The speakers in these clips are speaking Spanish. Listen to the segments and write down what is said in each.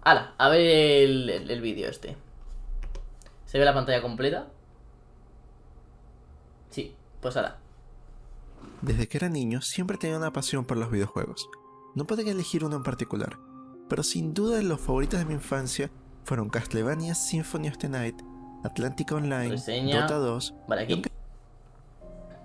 Hala, a ver el vídeo este. ¿Se ve la pantalla completa? Sí, pues ahora. Desde que era niño siempre tenía una pasión por los videojuegos. No podría elegir uno en particular, pero sin duda los favoritos de mi infancia fueron Castlevania Symphony of the Night, Atlantic Online, Dota Reseña. 2, Vale, y aquí. aunque,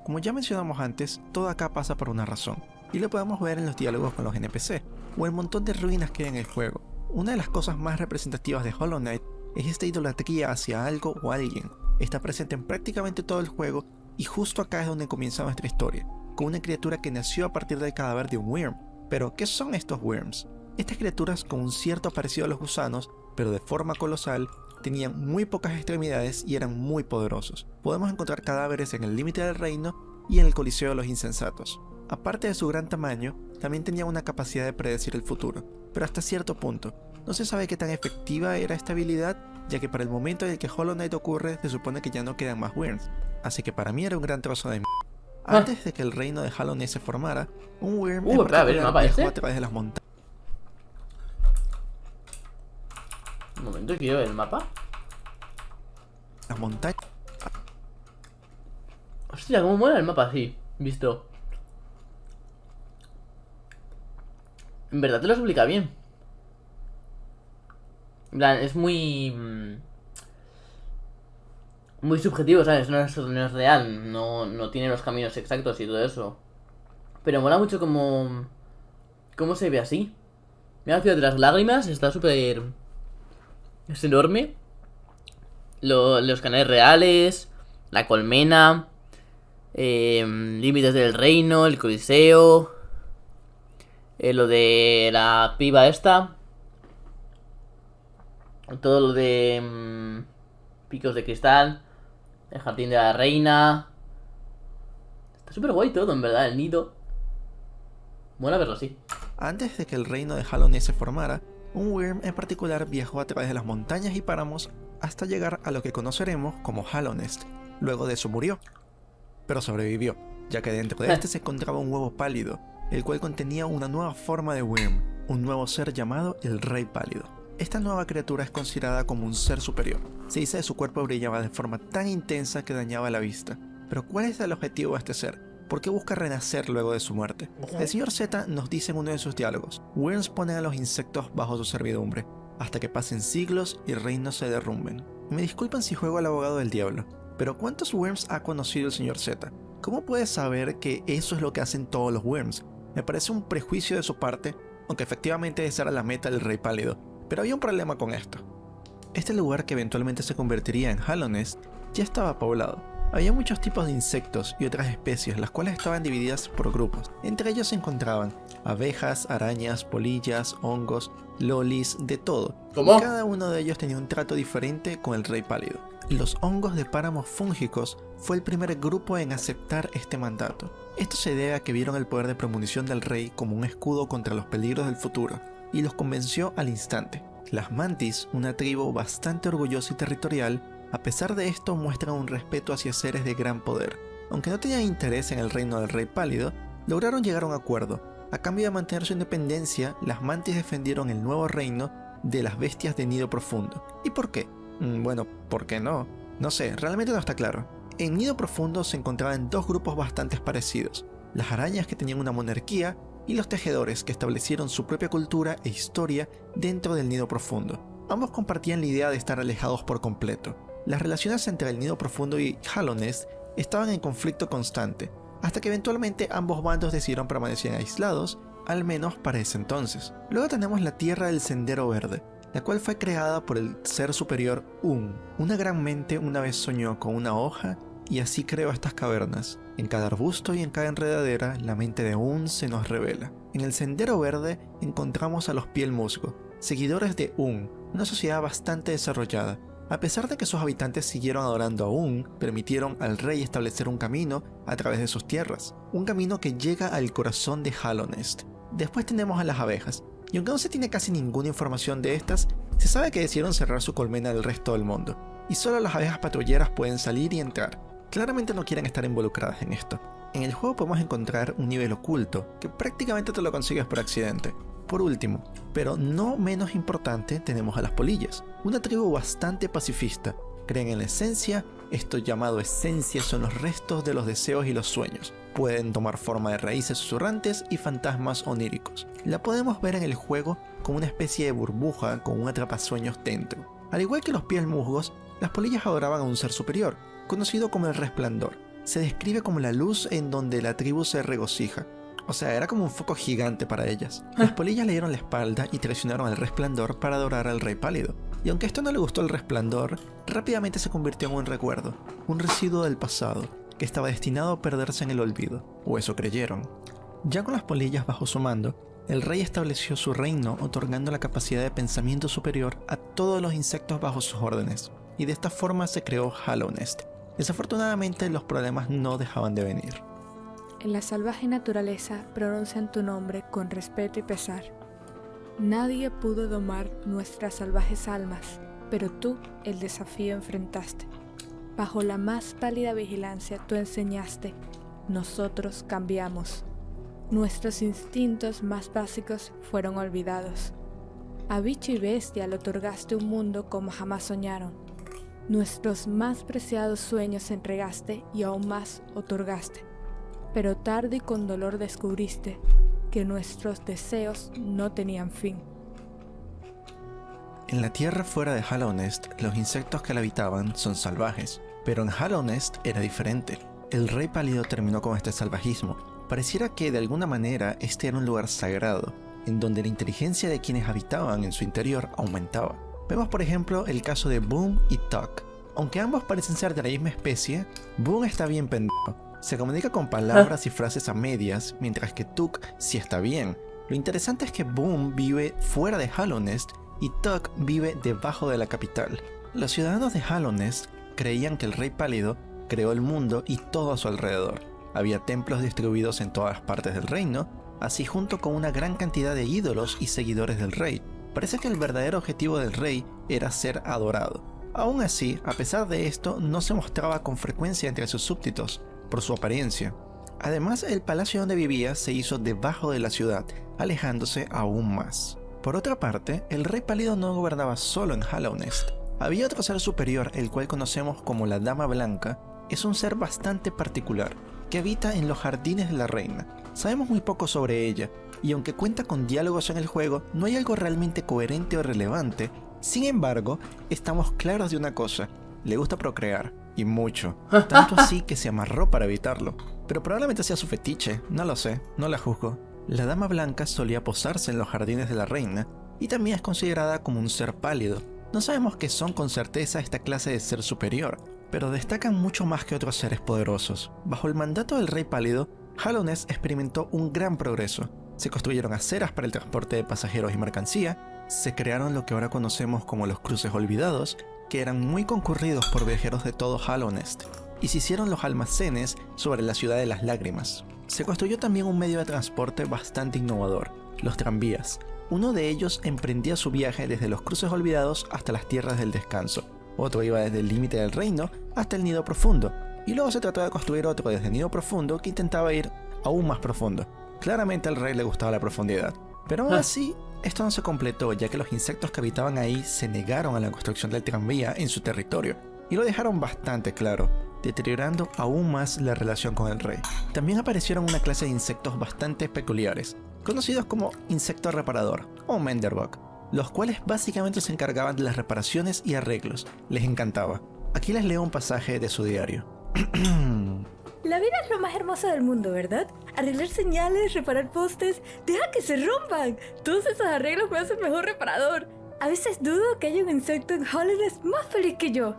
como ya mencionamos antes, todo acá pasa por una razón, y lo podemos ver en los diálogos con los NPC, o el montón de ruinas que hay en el juego. Una de las cosas más representativas de Hollow Knight es esta idolatría hacia algo o alguien. Está presente en prácticamente todo el juego, y justo acá es donde comienza nuestra historia, con una criatura que nació a partir del cadáver de un Wyrm. Pero, ¿qué son estos Wyrms? Estas criaturas con un cierto parecido a los gusanos, pero de forma colosal, tenían muy pocas extremidades y eran muy poderosos. Podemos encontrar cadáveres en el límite del reino y en el Coliseo de los Insensatos. Aparte de su gran tamaño, también tenían una capacidad de predecir el futuro, pero hasta cierto punto. No se sabe qué tan efectiva era esta habilidad, ya que para el momento en el que Hollow Knight ocurre se supone que ya no quedan más Wyrms, así que para mí era un gran trozo de Ah. Antes de que el reino de Hollow Knight se formara, un Wyrm en Espera, a ver el particular mapa viajó este. a través de las montañas. Un momento, quiero ver el mapa. Las montañas. Hostia, cómo mola el mapa así, visto. En verdad te lo explica bien. En plan, es muy... muy subjetivo, ¿sabes? No es real, no tiene los caminos exactos y todo eso. Pero mola mucho cómo se ve así. Mira la ciudad de las lágrimas, está súper... es enorme. Los canales reales, la colmena, límites del reino, el coliseo, lo de la piba esta, todo lo de picos de cristal, el jardín de la reina. Está súper guay todo, en verdad, el nido. Mola verlo así. Antes de que el reino de Hollow Knight se formara, un Wyrm en particular viajó a través de las montañas y páramos hasta llegar a lo que conoceremos como Hollow Nest. Luego de eso murió, pero sobrevivió, ya que dentro de este se encontraba un huevo pálido, el cual contenía una nueva forma de Wyrm, un nuevo ser llamado el Rey Pálido. Esta nueva criatura es considerada como un ser superior. Se dice que su cuerpo brillaba de forma tan intensa que dañaba la vista. Pero ¿cuál es el objetivo de este ser? ¿Por qué busca renacer luego de su muerte? El señor Z nos dice en uno de sus diálogos: Wyrms ponen a los insectos bajo su servidumbre, hasta que pasen siglos y reinos se derrumben. Me disculpan si juego al abogado del diablo, pero ¿cuántos Wyrms ha conocido el señor Z? ¿Cómo puede saber que eso es lo que hacen todos los Wyrms? Me parece un prejuicio de su parte, aunque efectivamente esa era la meta del Rey Pálido, pero había un problema con esto. Este lugar, que eventualmente se convertiría en Hollow Nest, ya estaba poblado. Había muchos tipos de insectos y otras especies, las cuales estaban divididas por grupos. Entre ellos se encontraban abejas, arañas, polillas, hongos, lolis, de todo. ¿Cómo? Y cada uno de ellos tenía un trato diferente con el Rey Pálido. Los hongos de páramos fúngicos fue el primer grupo en aceptar este mandato. Esto se debe a que vieron el poder de premonición del rey como un escudo contra los peligros del futuro, y los convenció al instante. Las mantis, una tribu bastante orgullosa y territorial, a pesar de esto muestran un respeto hacia seres de gran poder. Aunque no tenían interés en el reino del Rey Pálido, lograron llegar a un acuerdo. A cambio de mantener su independencia, las mantis defendieron el nuevo reino de las bestias de Nido Profundo. ¿Y por qué? Bueno, ¿por qué no? No sé, realmente no está claro. En Nido Profundo se encontraban dos grupos bastante parecidos: las arañas, que tenían una monarquía, y los tejedores, que establecieron su propia cultura e historia dentro del Nido Profundo. Ambos compartían la idea de estar alejados por completo. Las relaciones entre el Nido Profundo y Hollow Nest estaban en conflicto constante, hasta que eventualmente ambos bandos decidieron permanecer aislados, al menos para ese entonces. Luego tenemos la Tierra del Sendero Verde, la cual fue creada por el ser superior Un. Una gran mente una vez soñó con una hoja y así creó estas cavernas. En cada arbusto y en cada enredadera, la mente de Un se nos revela. En el Sendero Verde encontramos a los Piel Musgo, seguidores de Un, una sociedad bastante desarrollada. A pesar de que sus habitantes siguieron adorando a Un, permitieron al rey establecer un camino a través de sus tierras, un camino que llega al corazón de Hollow Nest. Después tenemos a las abejas, y aunque no se tiene casi ninguna información de estas, se sabe que decidieron cerrar su colmena del resto del mundo, y solo las abejas patrulleras pueden salir y entrar. Claramente no quieren estar involucradas en esto. En el juego podemos encontrar un nivel oculto, que prácticamente te lo consigues por accidente. Por último, pero no menos importante, tenemos a las polillas, una tribu bastante pacifista. Creen en la esencia, esto llamado esencia son los restos de los deseos y los sueños. Pueden tomar forma de raíces susurrantes y fantasmas oníricos. La podemos ver en el juego como una especie de burbuja con un atrapasueños dentro. Al igual que los piel musgos, las polillas adoraban a un ser superior, conocido como el Resplandor. Se describe como la luz en donde la tribu se regocija. O sea, era como un foco gigante para ellas. Las polillas le dieron la espalda y traicionaron al Resplandor para adorar al Rey Pálido. Y aunque esto no le gustó al Resplandor, rápidamente se convirtió en un recuerdo, un residuo del pasado, que estaba destinado a perderse en el olvido, o eso creyeron. Ya con las polillas bajo su mando, el rey estableció su reino otorgando la capacidad de pensamiento superior a todos los insectos bajo sus órdenes, y de esta forma se creó Hallownest. Desafortunadamente los problemas no dejaban de venir. En la salvaje naturaleza pronuncian tu nombre con respeto y pesar. Nadie pudo domar nuestras salvajes almas, pero tú el desafío enfrentaste. Bajo la más pálida vigilancia tú enseñaste, nosotros cambiamos. Nuestros instintos más básicos fueron olvidados. A bicho y bestia le otorgaste un mundo como jamás soñaron. Nuestros más preciados sueños entregaste y aún más otorgaste. Pero tarde y con dolor descubriste que nuestros deseos no tenían fin. En la tierra fuera de Hallownest, los insectos que la habitaban son salvajes, pero en Hallownest era diferente. El Rey Pálido terminó con este salvajismo. Pareciera que de alguna manera este era un lugar sagrado, en donde la inteligencia de quienes habitaban en su interior aumentaba. Vemos por ejemplo el caso de Boom y Tuck. Aunque ambos parecen ser de la misma especie, Boom está bien pendejo. Se comunica con palabras y frases a medias, mientras que Tuck sí está bien. Lo interesante es que Boom vive fuera de Hallownest y Tuck vive debajo de la capital. Los ciudadanos de Hallownest creían que el Rey Pálido creó el mundo y todo a su alrededor. Había templos distribuidos en todas las partes del reino, así junto con una gran cantidad de ídolos y seguidores del rey. Parece que el verdadero objetivo del rey era ser adorado. Aún así, a pesar de esto, no se mostraba con frecuencia entre sus súbditos, por su apariencia. Además, el palacio donde vivía se hizo debajo de la ciudad, alejándose aún más. Por otra parte, el Rey Pálido no gobernaba solo en Hallownest. Había otro ser superior, el cual conocemos como la Dama Blanca. Es un ser bastante particular, que habita en los jardines de la reina. Sabemos muy poco sobre ella, y aunque cuenta con diálogos en el juego, no hay algo realmente coherente o relevante. Sin embargo, estamos claros de una cosa: le gusta procrear, y mucho, tanto así que se amarró para evitarlo. Pero probablemente sea su fetiche, no lo sé, no la juzgo. La Dama Blanca solía posarse en los jardines de la reina, y también es considerada como un ser pálido. No sabemos qué son con certeza esta clase de ser superior, pero destacan mucho más que otros seres poderosos. Bajo el mandato del Rey Pálido, Hallownest experimentó un gran progreso. Se construyeron aceras para el transporte de pasajeros y mercancía, se crearon lo que ahora conocemos como los cruces olvidados, que eran muy concurridos por viajeros de todo Hallownest, y se hicieron los almacenes sobre la ciudad de las lágrimas. Se construyó también un medio de transporte bastante innovador, los tranvías. Uno de ellos emprendía su viaje desde los cruces olvidados hasta las tierras del descanso. Otro iba desde el límite del reino hasta el nido profundo, y luego se trató de construir otro desde el nido profundo que intentaba ir aún más profundo. Claramente al rey le gustaba la profundidad, pero aún así esto no se completó, ya que los insectos que habitaban ahí se negaron a la construcción del tranvía en su territorio, y lo dejaron bastante claro, deteriorando aún más la relación con el rey. También aparecieron una clase de insectos bastante peculiares, conocidos como insecto reparador o Menderbug, los cuales básicamente se encargaban de las reparaciones y arreglos. Les encantaba. Aquí les leo un pasaje de su diario. La vida es lo más hermoso del mundo, ¿verdad? Arreglar señales, reparar postes, deja que se rompan. Todos esos arreglos me hacen mejor reparador. A veces dudo que haya un insecto en Hallownest más feliz que yo.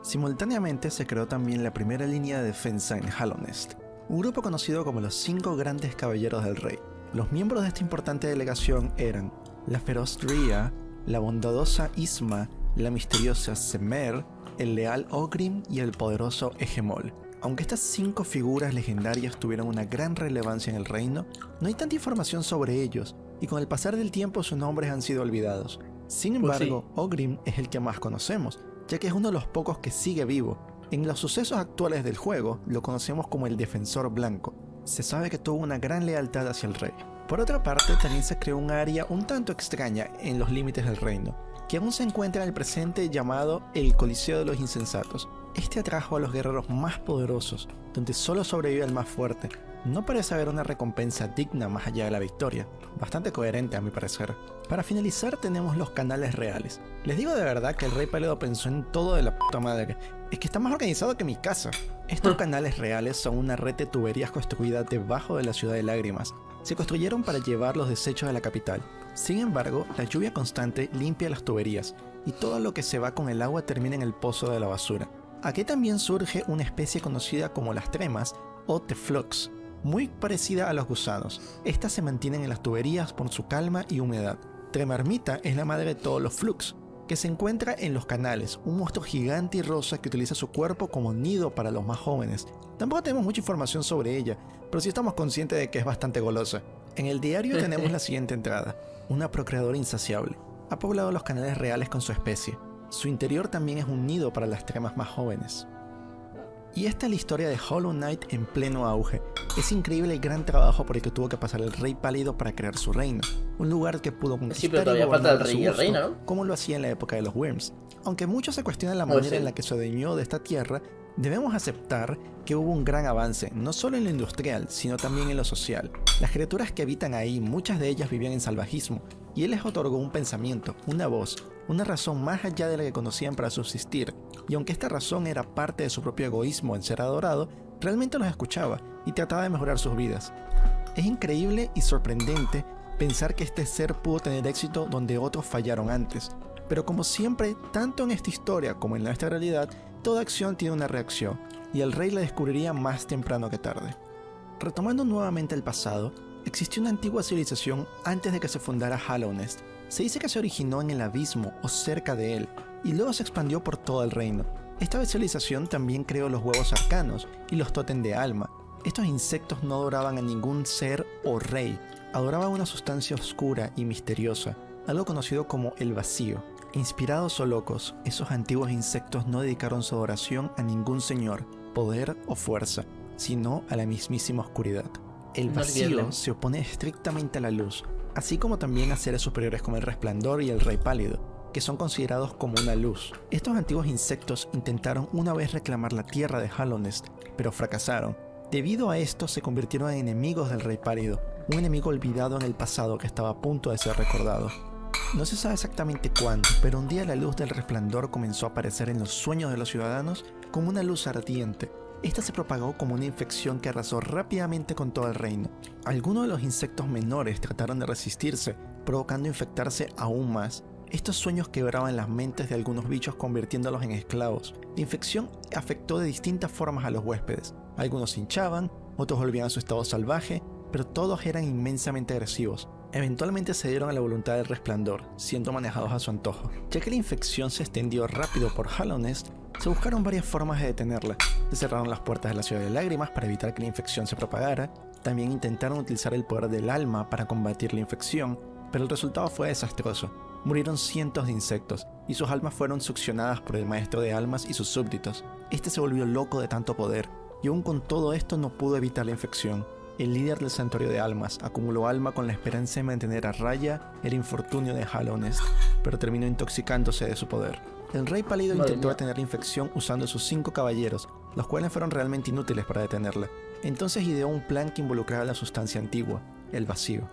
Simultáneamente se creó también la primera línea de defensa en Hallownest, un grupo conocido como los 5 grandes caballeros del rey. Los miembros de esta importante delegación eran la feroz Dría, la bondadosa Isma, la misteriosa Semer, el leal Ogrim y el poderoso Hegemol. Aunque estas 5 figuras legendarias tuvieron una gran relevancia en el reino, no hay tanta información sobre ellos, y con el pasar del tiempo sus nombres han sido olvidados. Sin embargo, Ogrim es el que más conocemos, ya que es uno de los pocos que sigue vivo. En los sucesos actuales del juego, lo conocemos como el Defensor Blanco. Se sabe que tuvo una gran lealtad hacia el rey. Por otra parte, también se creó un área un tanto extraña en los límites del reino, que aún se encuentra en el presente, llamado el Coliseo de los Insensatos. Este atrajo a los guerreros más poderosos, donde solo sobrevive el más fuerte. No parece haber una recompensa digna más allá de la victoria, bastante coherente a mi parecer. Para finalizar tenemos los canales reales. Les digo de verdad que el Rey Pálido pensó en todo de la puta madre. Es que está más organizado que mi casa. Estos canales reales son una red de tuberías construida debajo de la Ciudad de Lágrimas. Se construyeron para llevar los desechos de la capital. Sin embargo, la lluvia constante limpia las tuberías, y todo lo que se va con el agua termina en el pozo de la basura. Aquí también surge una especie conocida como las tremas o teflux, muy parecida a los gusanos. Estas se mantienen en las tuberías por su calma y humedad. Tremarmita es la madre de todos los flux, que se encuentra en los canales, un monstruo gigante y rosa que utiliza su cuerpo como nido para los más jóvenes. Tampoco tenemos mucha información sobre ella, pero sí estamos conscientes de que es bastante golosa. En el diario tenemos la siguiente entrada: una procreadora insaciable. Ha poblado los canales reales con su especie. Su interior también es un nido para las tremas más jóvenes. Y esta es la historia de Hollow Knight en pleno auge. Es increíble el gran trabajo por el que tuvo que pasar el Rey Pálido para crear su reino. Un lugar que pudo conquistar, sí, pero todavía falta el rey y el gusto, reina, ¿no? como lo hacía en la época de los Wyrms. Aunque muchos se cuestionan la manera en la que se adueñó de esta tierra, debemos aceptar que hubo un gran avance, no solo en lo industrial, sino también en lo social. Las criaturas que habitan ahí, muchas de ellas vivían en salvajismo, y él les otorgó un pensamiento, una voz, una razón más allá de la que conocían para subsistir. Y aunque esta razón era parte de su propio egoísmo en ser adorado, realmente los escuchaba y trataba de mejorar sus vidas. Es increíble y sorprendente pensar que este ser pudo tener éxito donde otros fallaron antes. Pero como siempre, tanto en esta historia como en nuestra realidad, toda acción tiene una reacción, y el rey la descubriría más temprano que tarde. Retomando nuevamente el pasado, existió una antigua civilización antes de que se fundara Hallownest. Se dice que se originó en el abismo o cerca de él, y luego se expandió por todo el reino. Esta civilización también creó los huevos arcanos y los tótem de alma. Estos insectos no adoraban a ningún ser o rey, adoraban una sustancia oscura y misteriosa, algo conocido como el vacío. Inspirados o locos, esos antiguos insectos no dedicaron su adoración a ningún señor, poder o fuerza, sino a la mismísima oscuridad. El vacío se opone estrictamente a la luz, así como también a seres superiores como el Resplandor y el Rey Pálido, que son considerados como una luz. Estos antiguos insectos intentaron una vez reclamar la tierra de Hallownest, pero fracasaron. Debido a esto se convirtieron en enemigos del Rey Pálido, un enemigo olvidado en el pasado que estaba a punto de ser recordado. No se sabe exactamente cuándo, pero un día la luz del Resplandor comenzó a aparecer en los sueños de los ciudadanos como una luz ardiente. Esta se propagó como una infección que arrasó rápidamente con todo el reino. Algunos de los insectos menores trataron de resistirse, provocando infectarse aún más. Estos sueños quebraban las mentes de algunos bichos, convirtiéndolos en esclavos. La infección afectó de distintas formas a los huéspedes. Algunos se hinchaban, otros volvían a su estado salvaje, pero todos eran inmensamente agresivos. Eventualmente cedieron a la voluntad del Resplandor, siendo manejados a su antojo. Ya que la infección se extendió rápido por Hallownest, se buscaron varias formas de detenerla. Se cerraron las puertas de la Ciudad de Lágrimas para evitar que la infección se propagara. También intentaron utilizar el poder del alma para combatir la infección, pero el resultado fue desastroso. Murieron cientos de insectos, y sus almas fueron succionadas por el Maestro de Almas y sus súbditos. Este se volvió loco de tanto poder, y aún con todo esto no pudo evitar la infección. El líder del Santuario de Almas acumuló alma con la esperanza de mantener a raya el infortunio de Hallownest, pero terminó intoxicándose de su poder. El Rey Pálido intentó detener la infección usando sus 5 caballeros, los cuales fueron realmente inútiles para detenerla. Entonces ideó un plan que involucraba la sustancia antigua, el vacío.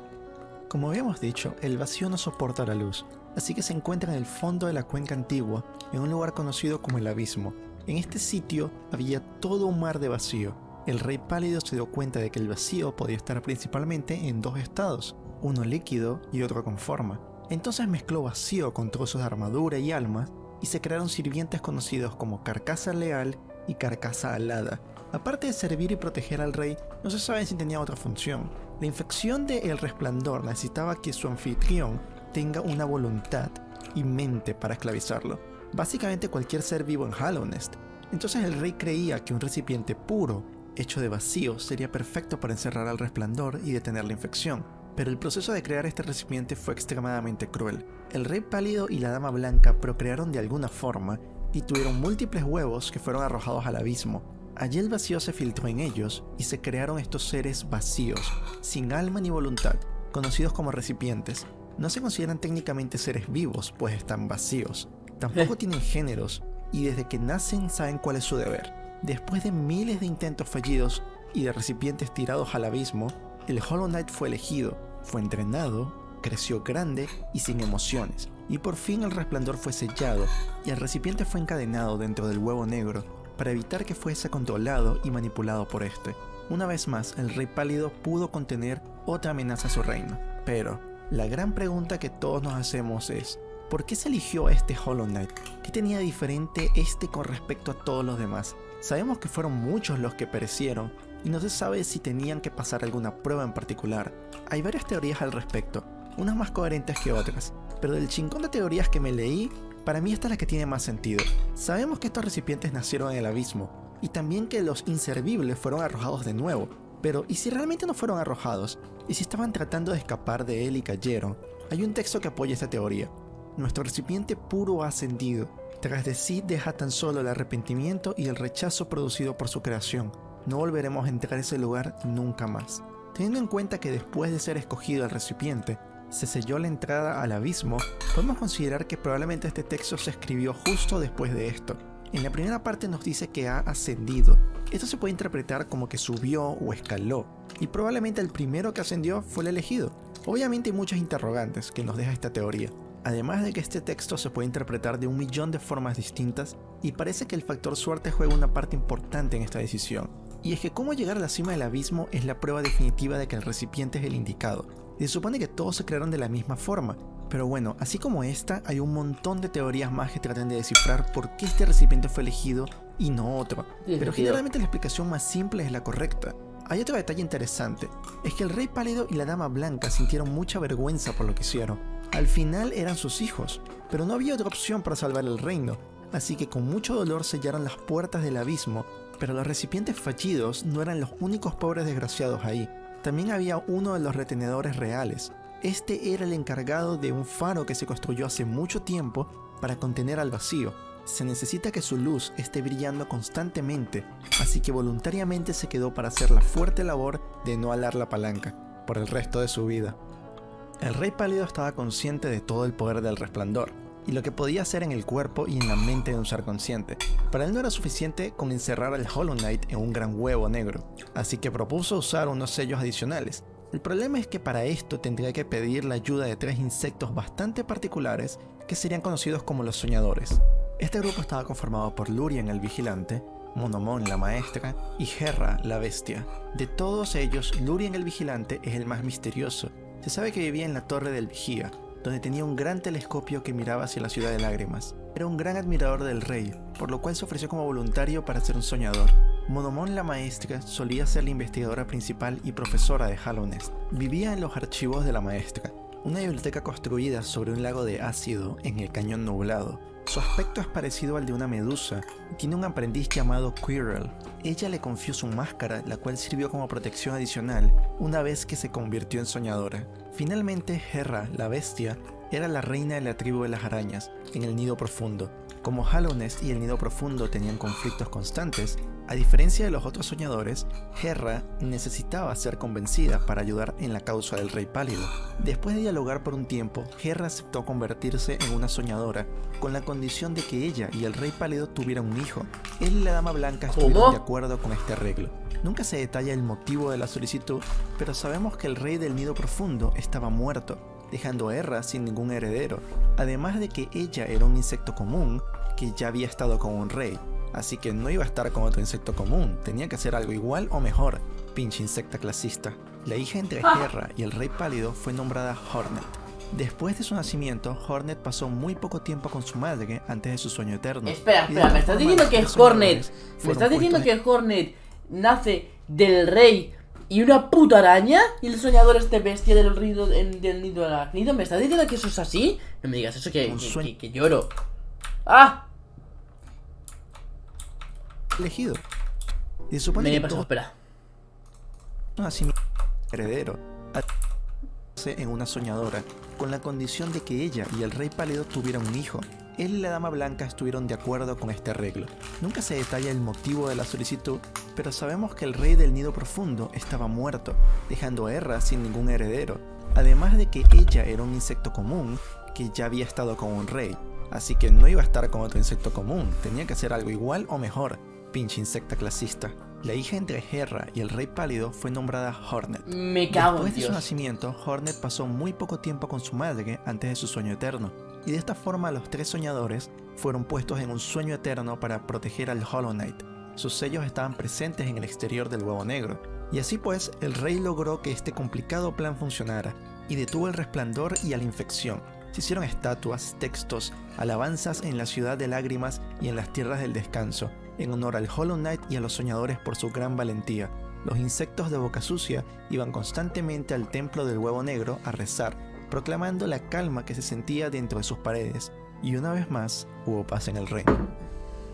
Como habíamos dicho, el vacío no soporta la luz, así que se encuentra en el fondo de la cuenca antigua, en un lugar conocido como el Abismo. En este sitio había todo un mar de vacío. El Rey Pálido se dio cuenta de que el vacío podía estar principalmente en 2 estados, uno líquido y otro con forma. Entonces mezcló vacío con trozos de armadura y almas, y se crearon sirvientes conocidos como Carcasa Leal y Carcasa Alada. Aparte de servir y proteger al rey, no se sabe si tenía otra función. La infección de El Resplandor necesitaba que su anfitrión tenga una voluntad y mente para esclavizarlo. Básicamente cualquier ser vivo en Hallownest. Entonces el rey creía que un recipiente puro, hecho de vacío, sería perfecto para encerrar al Resplandor y detener la infección. Pero el proceso de crear este recipiente fue extremadamente cruel. El Rey Pálido y la Dama Blanca procrearon de alguna forma y tuvieron múltiples huevos que fueron arrojados al abismo. Allí el vacío se filtró en ellos y se crearon estos seres vacíos, sin alma ni voluntad. conocidos como recipientes. No se consideran técnicamente seres vivos, pues están vacíos. Tampoco tienen géneros, y desde que nacen saben cuál es su deber. Después de miles de intentos fallidos y de recipientes tirados al abismo, el Hollow Knight fue elegido, fue entrenado, creció grande y sin emociones, y por fin el resplandor fue sellado, y el recipiente fue encadenado dentro del huevo negro para evitar que fuese controlado y manipulado por este. Una vez más, el Rey Pálido pudo contener otra amenaza a su reino, pero la gran pregunta que todos nos hacemos es: ¿por qué se eligió a este Hollow Knight? ¿Qué tenía diferente este con respecto a todos los demás? Sabemos que fueron muchos los que perecieron y no se sabe si tenían que pasar alguna prueba en particular. Hay varias teorías al respecto, unas más coherentes que otras, pero del chingón de teorías que me leí, para mí esta es la que tiene más sentido. Sabemos que estos recipientes nacieron en el abismo, y también que los inservibles fueron arrojados de nuevo, pero ¿y si realmente no fueron arrojados? ¿Y si estaban tratando de escapar de él y cayeron? Hay un texto que apoya esta teoría. Nuestro recipiente puro ha ascendido. Tras de sí deja tan solo el arrepentimiento y el rechazo producido por su creación. No volveremos a entrar a ese lugar nunca más. Teniendo en cuenta que después de ser escogido el recipiente, se selló la entrada al abismo, podemos considerar que probablemente este texto se escribió justo después de esto. En la primera parte nos dice que ha ascendido. Esto se puede interpretar como que subió o escaló, y probablemente el primero que ascendió fue el elegido. Obviamente hay muchas interrogantes que nos deja esta teoría. Además de que este texto se puede interpretar de 1.000.000 de formas distintas, y parece que el factor suerte juega una parte importante en esta decisión. Y es que cómo llegar a la cima del abismo es la prueba definitiva de que el recipiente es el indicado. Se supone que todos se crearon de la misma forma, pero bueno, así como esta, hay un montón de teorías más que tratan de descifrar por qué este recipiente fue elegido y no otro. Pero generalmente la explicación más simple es la correcta. Hay otro detalle interesante, es que el Rey Pálido y la Dama Blanca sintieron mucha vergüenza por lo que hicieron. Al final eran sus hijos, pero no había otra opción para salvar el reino, así que con mucho dolor sellaron las puertas del abismo, pero los recipientes fallidos no eran los únicos pobres desgraciados ahí. También había uno de los retenedores reales. Este era el encargado de un faro que se construyó hace mucho tiempo para contener al vacío. Se necesita que su luz esté brillando constantemente, así que voluntariamente se quedó para hacer la fuerte labor de no alar la palanca, por el resto de su vida. El Rey Pálido estaba consciente de todo el poder del resplandor, y lo que podía hacer en el cuerpo y en la mente de un ser consciente. Para él no era suficiente con encerrar al Hollow Knight en un gran huevo negro, así que propuso usar unos sellos adicionales. El problema es que para esto tendría que pedir la ayuda de 3 insectos bastante particulares que serían conocidos como los Soñadores. Este grupo estaba conformado por Lurien el Vigilante, Monomon la Maestra y Herra la Bestia. De todos ellos, Lurien el Vigilante es el más misterioso. Se sabe que vivía en la Torre del Vigía, donde tenía un gran telescopio que miraba hacia la Ciudad de Lágrimas. Era un gran admirador del rey, por lo cual se ofreció como voluntario para ser un soñador. Monomon la Maestra solía ser la investigadora principal y profesora de Hallownest. Vivía en los archivos de la Maestra, una biblioteca construida sobre un lago de ácido en el Cañón Nublado. Su aspecto es parecido al de una medusa y tiene un aprendiz llamado Quirrell. Ella le confió su máscara, la cual sirvió como protección adicional una vez que se convirtió en soñadora. Finalmente, Herra, la Bestia, era la reina de la tribu de las arañas, en el Nido Profundo. Como Hallownest y el Nido Profundo tenían conflictos constantes, a diferencia de los otros soñadores, Herra necesitaba ser convencida para ayudar en la causa del Rey Pálido. Después de dialogar por un tiempo, Herra aceptó convertirse en una soñadora, con la condición de que ella y el Rey Pálido tuvieran un hijo. Él y la Dama Blanca estuvieron de acuerdo con este arreglo. Nunca se detalla el motivo de la solicitud, pero sabemos que el Rey del Nido Profundo estaba muerto, dejando a Herra sin ningún heredero, además de que ella era un insecto común que ya había estado con un rey. Así que no iba a estar con otro insecto común, tenía que hacer algo igual o mejor. Pinche insecta clasista. La hija entre Herra y el Rey Pálido fue nombrada Hornet. Después de su nacimiento, Hornet pasó muy poco tiempo con su madre antes de su sueño eterno. Espera, me estás diciendo que Hornet... ¿Me estás diciendo que Hornet nace del rey y una puta araña? ¿Y el soñador este bestia del nido arácnido? ¿Me estás diciendo que eso es así? No me digas eso que lloro. ¡Ah! Elegido. Y se supone que todo espera. Así heredero en una soñadora, con la condición de que ella y el Rey Pálido tuvieran un hijo. Él y la Dama Blanca estuvieron de acuerdo con este arreglo. Nunca se detalla el motivo de la solicitud, pero sabemos que el Rey del Nido Profundo estaba muerto, dejando a Herra sin ningún heredero. además de que ella era un insecto común que ya había estado con un rey, así que no iba a estar con otro insecto común, tenía que hacer algo igual o mejor. Pinche insecta clasista. La hija entre Hera y el Rey Pálido fue nombrada Hornet. Me cago en Después de su Dios. nacimiento, Hornet pasó muy poco tiempo con su madre antes de su sueño eterno, y de esta forma los 3 soñadores fueron puestos en un sueño eterno para proteger al Hollow Knight. Sus sellos estaban presentes en el exterior del huevo negro, y así pues el rey logró que este complicado plan funcionara, y detuvo el resplandor y a la infección. Se hicieron estatuas, textos, alabanzas en la ciudad de lágrimas y en las tierras del descanso, en honor al Hollow Knight y a los soñadores por su gran valentía. Los insectos de boca sucia iban constantemente al templo del huevo negro a rezar, proclamando la calma que se sentía dentro de sus paredes, y una vez más hubo paz en el reino.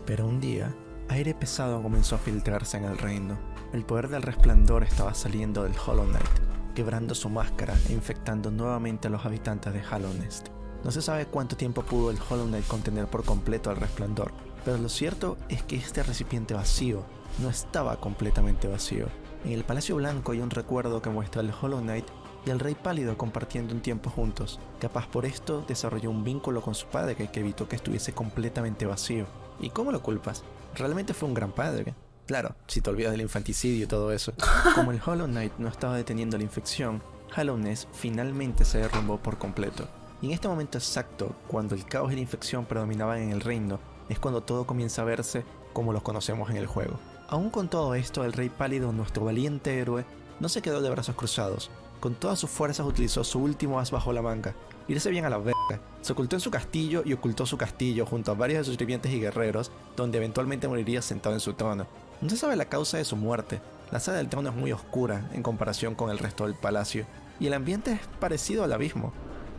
Pero un día, aire pesado comenzó a filtrarse en el reino. El poder del resplandor estaba saliendo del Hollow Knight, quebrando su máscara e infectando nuevamente a los habitantes de Hallownest. No se sabe cuánto tiempo pudo el Hollow Knight contener por completo al resplandor, pero lo cierto es que este recipiente vacío no estaba completamente vacío. En el Palacio Blanco hay un recuerdo que muestra al Hollow Knight y al Rey Pálido compartiendo un tiempo juntos. Capaz por esto desarrolló un vínculo con su padre que evitó que estuviese completamente vacío. ¿Y cómo lo culpas? Realmente fue un gran padre. Claro, si te olvidas del infanticidio y todo eso. Como el Hollow Knight no estaba deteniendo la infección, Hallownest finalmente se derrumbó por completo. Y en este momento exacto, cuando el caos y la infección predominaban en el reino, es cuando todo comienza a verse como lo conocemos en el juego. Aún con todo esto, el Rey Pálido, nuestro valiente héroe, no se quedó de brazos cruzados. Con todas sus fuerzas utilizó su último as bajo la manga. Irse bien a la verga. Se ocultó en su castillo y ocultó su castillo junto a varios de sus sirvientes y guerreros, donde eventualmente moriría sentado en su trono. No se sabe la causa de su muerte. La sala del trono es muy oscura en comparación con el resto del palacio, y el ambiente es parecido al abismo.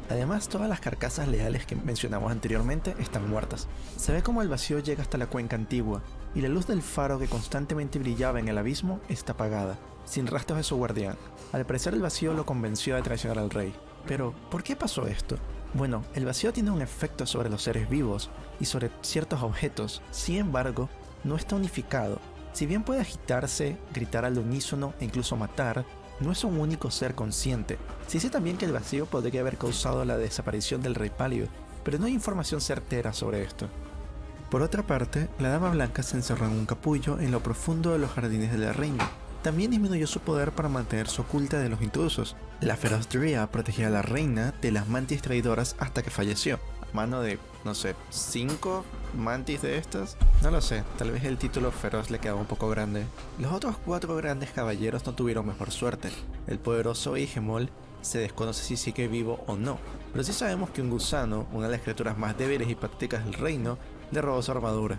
Además, todas las carcasas leales que mencionamos anteriormente están muertas. Se ve como el vacío llega hasta la cuenca antigua, y la luz del faro que constantemente brillaba en el abismo está apagada, sin rastros de su guardián. Al parecer el vacío lo convenció de traicionar al rey. Pero, ¿por qué pasó esto? Bueno, el vacío tiene un efecto sobre los seres vivos y sobre ciertos objetos. Sin embargo, no está unificado. Si bien puede agitarse, gritar al unísono e incluso matar, no es un único ser consciente. Se dice también que el vacío podría haber causado la desaparición del Rey Pálido, pero no hay información certera sobre esto. Por otra parte, la Dama Blanca se encerró en un capullo en lo profundo de los jardines de la reina. También disminuyó su poder para mantenerse oculta de los intrusos. La feroz Drea protegía a la reina de las mantis traidoras hasta que falleció, a mano de, no sé, 5 mantis de estas. No lo sé, tal vez el título feroz le quedaba un poco grande. Los otros 4 grandes caballeros no tuvieron mejor suerte. El poderoso Igemol se desconoce si sigue vivo o no, pero sí sabemos que un gusano, una de las criaturas más débiles y patéticas del reino, le robó su armadura.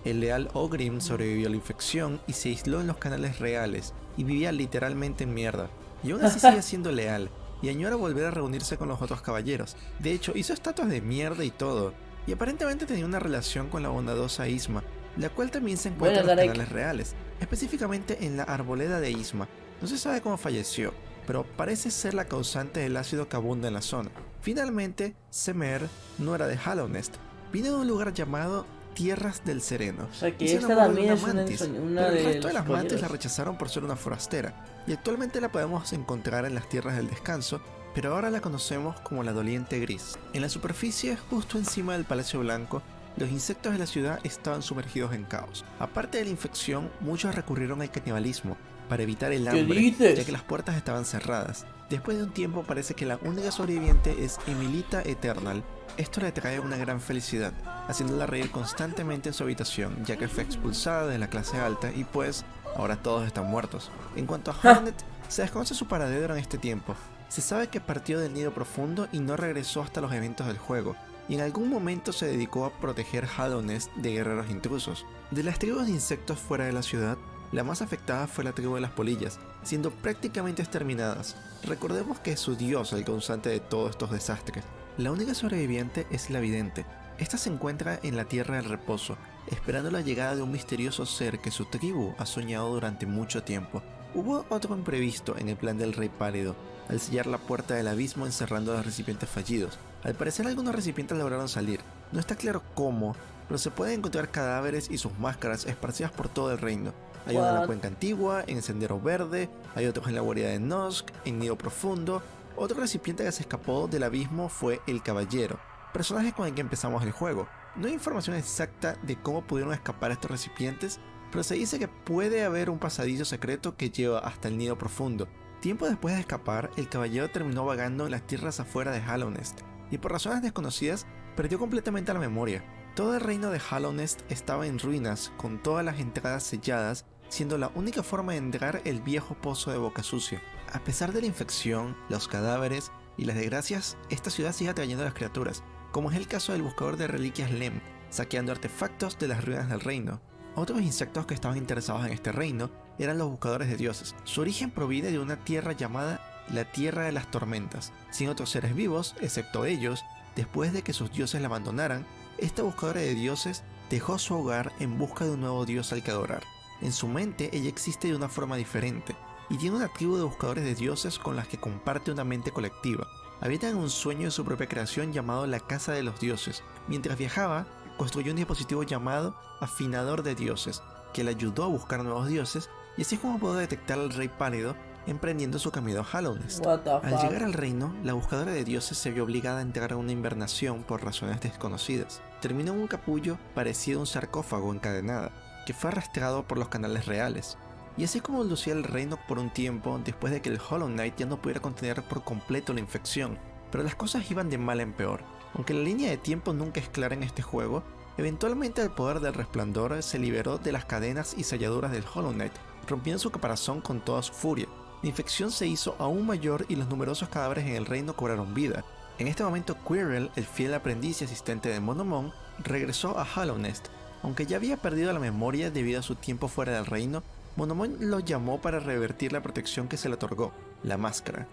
El leal Ogrim sobrevivió a la infección y se aisló en los canales reales y vivía literalmente en mierda. Y aún así sigue siendo leal y añora volver a reunirse con los otros caballeros. De hecho, hizo estatuas de mierda y todo, y aparentemente tenía una relación con la bondadosa Isma, la cual también se encuentra en los canales reales, específicamente en la arboleda de Isma. No se sabe cómo falleció, pero parece ser la causante del ácido que abunda en la zona. Finalmente, Semer no era de Hallownest, vino de un lugar llamado Tierras del Sereno. O sea que esta también es una pero el resto de las los mantis la caballeros. rechazaron por ser una forastera, y actualmente la podemos encontrar en las Tierras del Descanso, pero ahora la conocemos como la Doliente Gris. En la superficie, justo encima del Palacio Blanco, los insectos de la ciudad estaban sumergidos en caos. Aparte de la infección, muchos recurrieron al canibalismo para evitar el hambre, dices? ya que las puertas estaban cerradas. Después de un tiempo parece que la única sobreviviente es Emilita Eternal. Esto le trae una gran felicidad, haciéndola reír constantemente en su habitación, ya que fue expulsada de la clase alta y pues ahora todos están muertos. En cuanto a Hornet, se desconoce su paradero en este tiempo. Se sabe que partió del nido profundo y no regresó hasta los eventos del juego, y en algún momento se dedicó a proteger Hallownest de guerreros intrusos. De las tribus de insectos fuera de la ciudad, la más afectada fue la tribu de las polillas, siendo prácticamente exterminadas. Recordemos que es su dios el causante de todos estos desastres. La única sobreviviente es la vidente. Esta se encuentra en la Tierra del Reposo, esperando la llegada de un misterioso ser que su tribu ha soñado durante mucho tiempo. Hubo otro imprevisto en el plan del Rey Pálido, al sellar la puerta del abismo encerrando a los recipientes fallidos. Al parecer algunos recipientes lograron salir. No está claro cómo, pero se pueden encontrar cadáveres y sus máscaras esparcidas por todo el reino. Hay uno en la cuenca antigua, en el Sendero Verde, hay otros en la guarida de Nosk, en Nido Profundo, Otro recipiente que se escapó del abismo fue el Caballero, personaje con el que empezamos el juego. No hay información exacta de cómo pudieron escapar estos recipientes, pero se dice que puede haber un pasadizo secreto que lleva hasta el nido profundo. Tiempo después de escapar, el caballero terminó vagando en las tierras afuera de Hallownest, y por razones desconocidas, perdió completamente la memoria. Todo el reino de Hallownest estaba en ruinas, con todas las entradas selladas, siendo la única forma de entrar el viejo pozo de Boca Sucia. A pesar de la infección, los cadáveres y las desgracias, esta ciudad sigue atrayendo a las criaturas, como es el caso del buscador de reliquias Lem, saqueando artefactos de las ruinas del reino. Otros insectos que estaban interesados en este reino eran los buscadores de dioses. Su origen proviene de una tierra llamada la Tierra de las Tormentas. Sin otros seres vivos, excepto ellos, después de que sus dioses la abandonaran, esta buscadora de dioses dejó su hogar en busca de un nuevo dios al que adorar. En su mente ella existe de una forma diferente, y tiene una tribu de buscadores de dioses con las que comparte una mente colectiva. Habitan en un sueño de su propia creación llamado la Casa de los Dioses. Mientras viajaba, construyó un dispositivo llamado Afinador de Dioses, que le ayudó a buscar nuevos dioses, y así es como pudo detectar al Rey Pálido emprendiendo su camino a Hallownest. Al llegar al reino, la buscadora de dioses se vio obligada a entrar a una invernación por razones desconocidas. Terminó en un capullo parecido a un sarcófago encadenada, que fue arrastrado por los canales reales. Y así como lucía el reino por un tiempo después de que el Hollow Knight ya no pudiera contener por completo la infección, pero las cosas iban de mal en peor. Aunque la línea de tiempo nunca es clara en este juego, eventualmente el poder del resplandor se liberó de las cadenas y selladuras del Hollow Knight, rompiendo su caparazón con toda su furia. La infección se hizo aún mayor y los numerosos cadáveres en el reino cobraron vida. En este momento Quirrell, el fiel aprendiz y asistente de Monomon, regresó a Hallownest. Aunque ya había perdido la memoria debido a su tiempo fuera del reino, Monomon lo llamó para revertir la protección que se le otorgó, la máscara.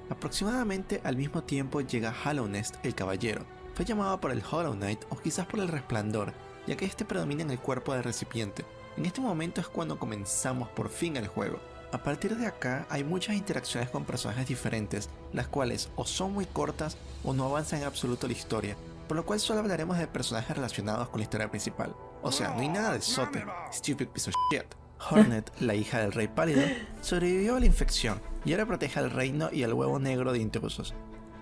Aproximadamente al mismo tiempo llega a Hallownest el caballero. Fue llamado por el Hollow Knight o quizás por el resplandor, ya que este predomina en el cuerpo del recipiente. En este momento es cuando comenzamos por fin el juego. A partir de acá hay muchas interacciones con personajes diferentes, las cuales o son muy cortas o no avanzan en absoluto la historia, por lo cual solo hablaremos de personajes relacionados con la historia principal. O sea, no hay nada de sote, stupid piece of shit. Hornet, la hija del Rey Pálido, sobrevivió a la infección y ahora protege al reino y al huevo negro de intrusos.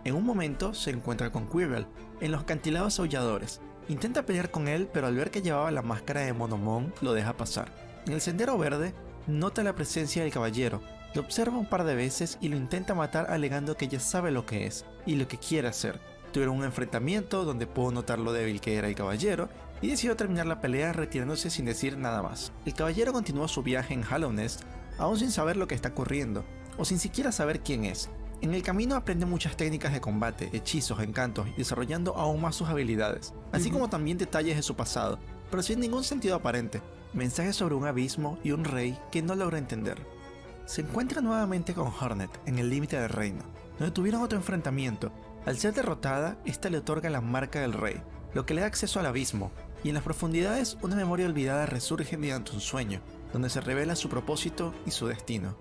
En un momento se encuentra con Quirrell en los acantilados aulladores. Intenta pelear con él, pero al ver que llevaba la máscara de Monomon, lo deja pasar. En el sendero verde, nota la presencia del caballero, lo observa un par de veces y lo intenta matar alegando que ya sabe lo que es y lo que quiere hacer. Tuvieron un enfrentamiento donde pudo notar lo débil que era el caballero y decidió terminar la pelea retirándose sin decir nada más. El caballero continuó su viaje en Hallownest, aún sin saber lo que está ocurriendo, o sin siquiera saber quién es. En el camino aprende muchas técnicas de combate, hechizos, encantos, y desarrollando aún más sus habilidades, así como también detalles de su pasado, pero sin ningún sentido aparente. Mensajes sobre un abismo y un rey que no logra entender. Se encuentra nuevamente con Hornet en el límite del reino, donde tuvieron otro enfrentamiento. Al ser derrotada, esta le otorga la marca del rey, lo que le da acceso al abismo, y en las profundidades una memoria olvidada resurge mediante un sueño, donde se revela su propósito y su destino.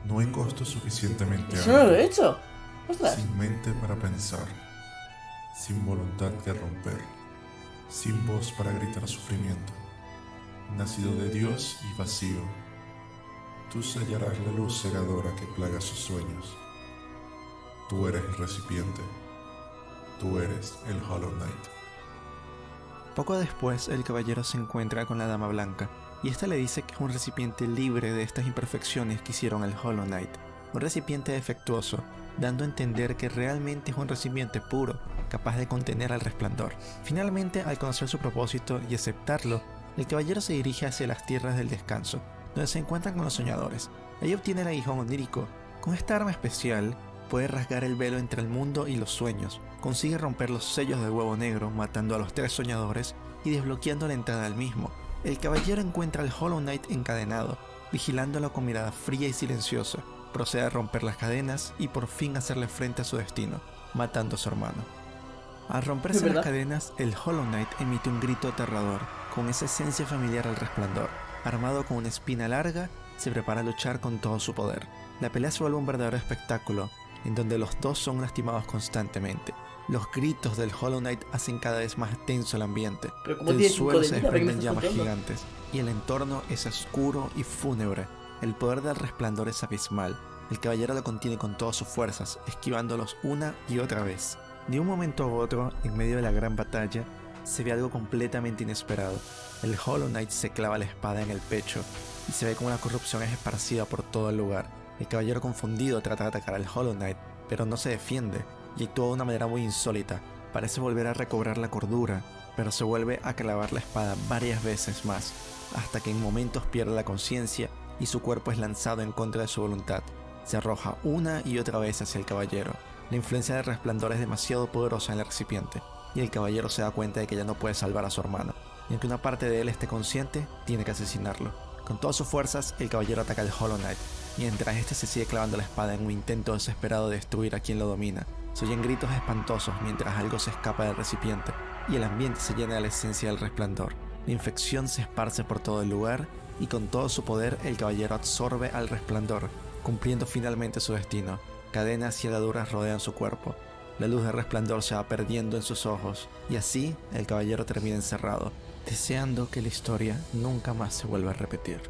No encosto suficientemente ¡Eso no lo he hecho! ¡Ostras! sin mente para pensar, sin voluntad de romper, sin voz para gritar sufrimiento, nacido de Dios y vacío. Tú sellarás la luz cegadora que plaga sus sueños. Tú eres el recipiente. Tú eres el Hollow Knight. Poco después, el caballero se encuentra con la Dama Blanca, y esta le dice que es un recipiente libre de estas imperfecciones que hicieron al Hollow Knight, un recipiente defectuoso, dando a entender que realmente es un recipiente puro, capaz de contener al resplandor. Finalmente, al conocer su propósito y aceptarlo, el caballero se dirige hacia las tierras del descanso, donde se encuentran con los soñadores. Ahí obtiene el aguijón onírico. Con esta arma especial, puede rasgar el velo entre el mundo y los sueños, consigue romper los sellos del huevo negro matando a los 3 soñadores y desbloqueando la entrada al mismo. El caballero encuentra al Hollow Knight encadenado, vigilándolo con mirada fría y silenciosa, procede a romper las cadenas y por fin hacerle frente a su destino, matando a su hermano. Al romperse las cadenas, el Hollow Knight emite un grito aterrador, con esa esencia familiar al resplandor. Armado con una espina larga, se prepara a luchar con todo su poder. La pelea se vuelve un verdadero espectáculo, en donde los dos son lastimados constantemente. Los gritos del Hollow Knight hacen cada vez más tenso el ambiente. Del suelo se desprenden llamas gigantes, y el entorno es oscuro y fúnebre. El poder del resplandor es abismal. El caballero lo contiene con todas sus fuerzas, esquivándolos una y otra vez. De un momento a otro, en medio de la gran batalla, se ve algo completamente inesperado. El Hollow Knight se clava la espada en el pecho y se ve como la corrupción es esparcida por todo el lugar. El caballero confundido trata de atacar al Hollow Knight, pero no se defiende y actúa de una manera muy insólita. Parece volver a recobrar la cordura, pero se vuelve a clavar la espada varias veces más, hasta que en momentos pierde la conciencia y su cuerpo es lanzado en contra de su voluntad. Se arroja una y otra vez hacia el caballero. La influencia del resplandor es demasiado poderosa en el recipiente, y el caballero se da cuenta de que ya no puede salvar a su hermano, y aunque una parte de él esté consciente, tiene que asesinarlo. Con todas sus fuerzas, el caballero ataca al Hollow Knight, mientras este se sigue clavando la espada en un intento desesperado de destruir a quien lo domina. Se oyen gritos espantosos mientras algo se escapa del recipiente, y el ambiente se llena de la esencia del resplandor. La infección se esparce por todo el lugar, y con todo su poder el caballero absorbe al resplandor, cumpliendo finalmente su destino. Cadenas y ataduras rodean su cuerpo. La luz del resplandor se va perdiendo en sus ojos, y así el caballero termina encerrado, deseando que la historia nunca más se vuelva a repetir.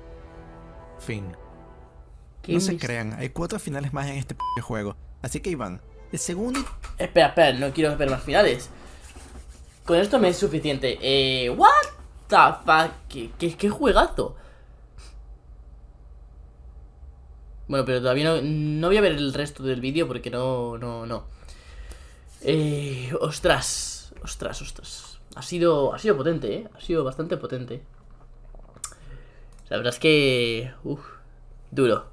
Fin. No se crean, hay 4 finales más en este juego, así que Iván, el segundo... Espera, no quiero ver más finales. Con esto me es suficiente. What the fuck, ¿Qué juegazo? Bueno, pero todavía no voy a ver el resto del vídeo porque no. Ostras. Ha sido potente, Ha sido bastante potente. La verdad es que... duro.